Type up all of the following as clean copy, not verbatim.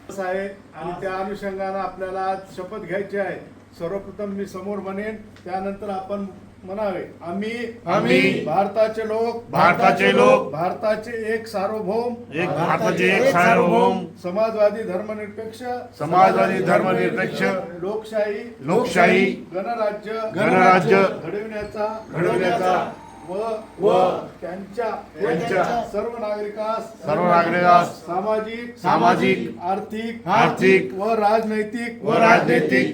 आहे आणि त्या अनुषंगाने आपल्याला आज शपथ घ्यायची आहे। सर्वप्रथम मी समोर म्हणेन, त्यानंतर आपण म्हणावे। आम्ही भारताचे लोक भारताचे एक सार्वभौम समाजवादी धर्मनिरपेक्ष लोकशाही गणराज्य घडविण्याचा व त्यांच्या सर्व नागरिकास सामाजिक आर्थिक व राजनैतिक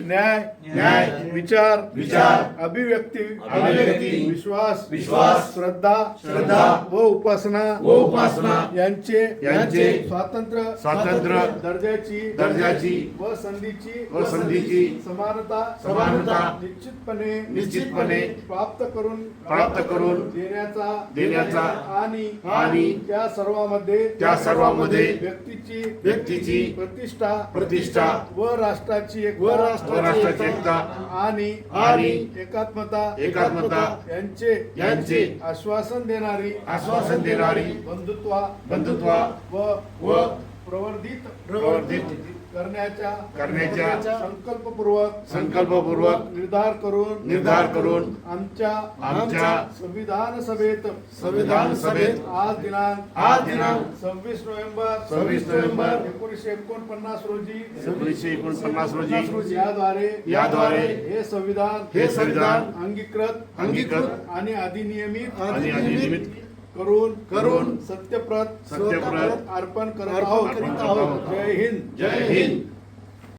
न्याय विचार अभिव्यक्ती विश्वास श्रद्धा व उपासना यांचे स्वातंत्र्य दर्जाची व संधीची समानता निश्चितपणे प्राप्त करून देण्याचा आणि त्या सर्वांमध्ये व्यक्तीची प्रतिष्ठा व राष्ट्राची एकता आणि एकात्मता यांचे आश्वासन देणारी बंधुत्व व प्रवर्धित करण्याच्या संकल्पपूर्वक निर्धार करून आमच्या संविधान सभेत आज दिनांक 26 नोव्हेंबर 1949 रोजी याद्वारे हे संविधान अंगीकृत आणि अधिनियमित करून सत्यप्रत अर्पण करत आहोत। जय हिंद।